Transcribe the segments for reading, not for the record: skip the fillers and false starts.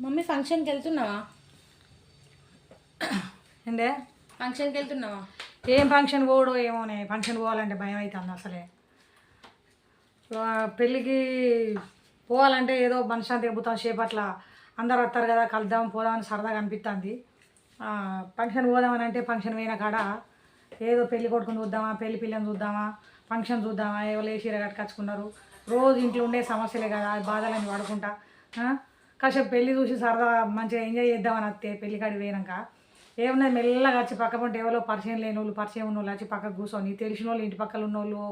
Mummy ఫంక్షన్కి వెళ్తున్నావా? ఏందే ఫంక్షన్కి వెళ్తున్నావా? ఏం ఫంక్షన్ పోవడో ఏమోనే. ఫంక్షన్ పోవాలంటే భయం అవుతుంది అసలే. పెళ్ళికి పోవాలంటే ఏదో మనశ్శాంతి ఎగ్గుతాం సేపట్ల అందరు వస్తారు కదా, కలుద్దాం పోదామని సరదాగా అనిపిస్తుంది. ఫంక్షన్ పోదామని అంటే ఫంక్షన్ పోయిన కాడ ఏదో పెళ్లి కొడుకుని చూద్దామా, పెళ్లి పిల్లని చూద్దామా, ఫంక్షన్ చూద్దామా, ఎవరు ఏ చీర కట్టుకొచ్చుకున్నారు, రోజు ఇంట్లో ఉండే సమస్యలే కదా, బాధలని పడుకుంటా కాసేపు పెళ్ళి చూసి సరదా మంచిగా ఎంజాయ్ చేద్దామని వస్తే పెళ్లి కాడికి పోయినాక ఏమున్నది మెల్లగా వచ్చి పక్క పంట ఎవరో పరిచయం లేని వాళ్ళు, పరిచయం ఉన్న వాళ్ళు వచ్చి పక్కకు కూర్చొని తెలిసిన వాళ్ళు, ఇంటి పక్కల ఉన్న వాళ్ళు,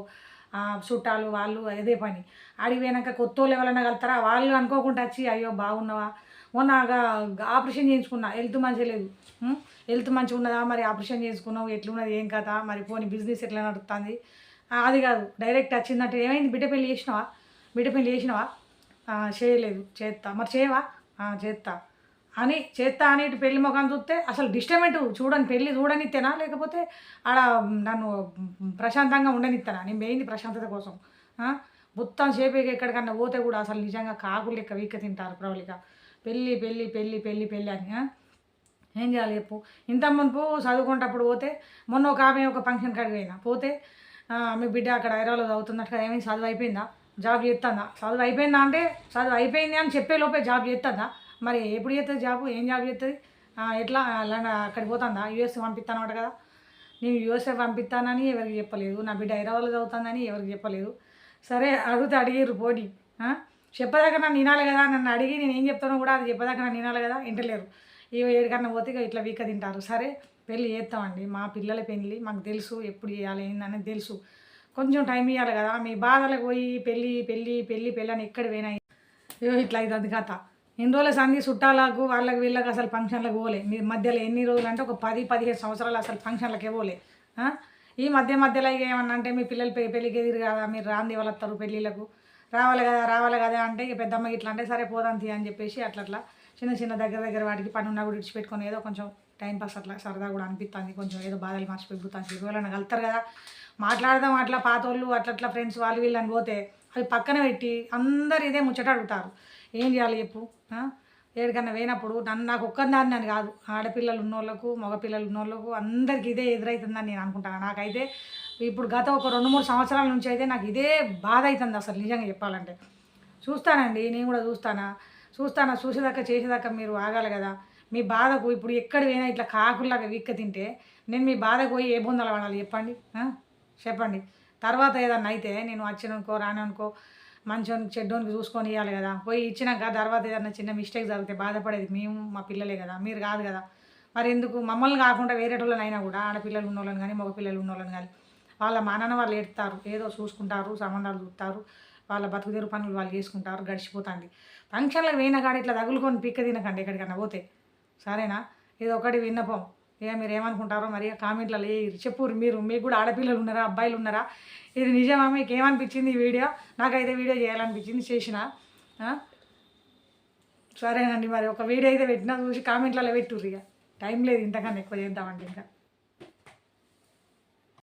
చుట్టాలు వాళ్ళు అదే పని. ఆడికి పోయినాక కొత్త వాళ్ళు ఎవరైనా కలుతారా, వాళ్ళు అనుకోకుండా వచ్చి అయ్యో బాగున్నావా, మొన్నగా ఆపరేషన్ చేయించుకున్నా, హెల్త్ మంచిగా లేదు, హెల్త్ మంచిగా ఉన్నదా, మరి ఆపరేషన్ చేసుకున్నావు ఎట్లున్నది ఏం కథ, మరి పోనీ బిజినెస్ ఎట్లా నడుస్తుంది, అది కాదు డైరెక్ట్ వచ్చిందంటే ఏమైంది బిడ్డ పెళ్ళి చేసినావా, బిడ్డ పెళ్ళి చేసినావా, చేయలేదు చేస్తా, మరి చేయవా, చేస్తా అని చేస్తా అని ఇటు పెళ్లి ముఖం చూస్తే అసలు డిస్టర్బెంట్ చూడని పెళ్ళి చూడనిత్తేనా లేకపోతే ఆడ నన్ను ప్రశాంతంగా ఉండనిస్తానా. నేను పోయింది ప్రశాంతత కోసం. మొత్తం సేపు ఎక్కడికన్నా పోతే కూడా అసలు నిజంగా కాకులు లెక్క వీక్క తింటారు ప్రవళిక. పెళ్ళి పెళ్ళి పెళ్ళి పెళ్ళి పెళ్ళి అని ఏం చేయాలి చెప్పు. ఇంత మునుపు చదువుకునేటప్పుడు పోతే మొన్న ఒక ఆమె ఒక ఫంక్షన్ కాడికి పోయినా పోతే మీ బిడ్డ అక్కడ హైదరాబాద్లో చదువుతున్నట్టుగా ఏమైంది, చదువు అయిపోయిందా, జాబ్ చేస్తుందా, చదువు అయిపోయిందా అంటే చదువు అయిపోయింది అని చెప్పే లోపే జాబ్ చేస్తుందా, మరి ఎప్పుడు చేస్తుంది జాబు, ఏం జాబ్ చేస్తుంది, ఎట్లా అక్కడికి పోతుందా, యూఎస్ పంపిస్తానమాట కదా. నేను యూఎస్ఏ పంపిస్తానని ఎవరికి చెప్పలేదు, నా బిడ్డ హైదరాబాద్లో చదువుతుందని ఎవరికి చెప్పలేదు. సరే అడిగితే అడిగిర్రు పోటీ చెప్పదాకా నన్ను వినాలి కదా, నన్ను అడిగి నేను ఏం చెప్తానో కూడా అది చెప్పదాకా నన్ను వినాలి కదా, వింటలేరు. ఏడికన్నా పోతే ఇట్లా వీక్క తింటారు. సరే పెళ్ళి చేస్తామండి, మా పిల్లల పెళ్ళి మాకు తెలుసు, ఎప్పుడు చేయాలి ఏందనేది తెలుసు, కొంచెం టైం ఇవ్వాలి కదా. మీ బాధలకు పోయి పెళ్ళి పెళ్ళి పెళ్ళి పెళ్ళి అని ఎక్కడ పోయినాయి ఇట్లా అవుతుంది కథ. ఎన్ని రోజుల సంది చుట్టాలకు వాళ్ళకి వీళ్ళకి అసలు ఫంక్షన్లకు పోలే. మీరు మధ్యలో ఎన్ని రోజులు అంటే ఒక 10-15 సంవత్సరాలు అసలు ఫంక్షన్లకే పోలే. ఈ మధ్యలో ఇక ఏమన్నా అంటే మీ పిల్లలు పెళ్ళికి ఎదురు కదా, మీరు రాంది వస్తారు పెళ్ళిళ్ళకు, రావాలి కదా అంటే ఇక పెద్దమ్మ ఇట్లా అంటే సరే పోదాం తీ అని చెప్పేసి అట్లా చిన్న చిన్న దగ్గర వాటికి పని ఉన్నా కూడా ఇడిచిపెట్టుకొని ఏదో కొంచెం టైంపాస్ అట్లా సరదా కూడా అనిపిస్తుంది, కొంచెం ఏదో బాధలు మర్చిపోతాను. ఎవరైనా కలుతారు కదా, మాట్లాడదాం అట్లా పాతోళ్ళు అట్లా ఫ్రెండ్స్ వాళ్ళు వీళ్ళని పోతే అవి పక్కన పెట్టి అందరు ఇదే ముచ్చట అడుగుతారు. ఏం చేయాలి చెప్పు. ఏడికన్నా పోయినప్పుడు నాకు ఒక్కదాన్ని అని కాదు, ఆడపిల్లలు ఉన్నోళ్ళకు మగపిల్లలు ఉన్నోళ్ళకు అందరికి ఇదే ఎదురవుతుందని నేను అనుకుంటాను. నాకైతే ఇప్పుడు గత ఒక 2-3 సంవత్సరాల నుంచి అయితే నాకు ఇదే బాధ అవుతుంది అసలు నిజంగా చెప్పాలంటే. చూస్తానండి, నేను కూడా చూసేదాకా చేసేదాకా మీరు ఆగాలి కదా. మీ బాధకు ఇప్పుడు ఎక్కడ పోయినా ఇట్లా కాకుల్లాగా వీక్క తింటే నేను మీ బాధకు పోయి ఏ బొందలు పడాలి చెప్పండి. తర్వాత ఏదన్నా అయితే నేను వచ్చిననుకో రాననుకో మంచోనికి చెడ్డోనికి చూసుకొని ఇవ్వాలి కదా. పోయి ఇచ్చినాక తర్వాత ఏదన్నా చిన్న మిస్టేక్ జరిగితే బాధపడేది మేము మా పిల్లలే కదా, మీరు కాదు కదా. మరి ఎందుకు మమ్మల్ని కాకుండా వేరేటోళ్ళని అయినా కూడా ఆడపిల్లలు ఉన్నోళ్ళని కానీ మగపిల్లలు ఉన్నోళ్ళని కానీ వాళ్ళ మానాన్న వాళ్ళు ఏడుతారు, ఏదో చూసుకుంటారు, సంబంధాలు చూస్తారు, వాళ్ళ బతుకుదేరు పనులు వాళ్ళు చేసుకుంటారు, గడిచిపోతుంది. ఫంక్షన్లకు పోయిన కాడ ఇట్లా తగులుకొని పిక్క తినకండి ఎక్కడికన్నా పోతే, సరేనా. ఇది ఒకటి విన్నపం. ఇక మీరు ఏమనుకుంటారో మరి కామెంట్లలో చెప్పురు. మీకు కూడా ఆడపిల్లలు ఉన్నారా, అబ్బాయిలు ఉన్నారా, ఇది నిజమా, మీకు ఏమనిపించింది ఈ వీడియో. నాకైతే వీడియో చేయాలనిపించింది, చేసిన. సరేనండి, మరి ఒక వీడియో అయితే పెట్టినా చూసి కామెంట్లలో పెట్టుర్రు. ఇక టైం లేదు ఇంతకన్నా ఎక్కువ చేద్దామండి ఇంకా.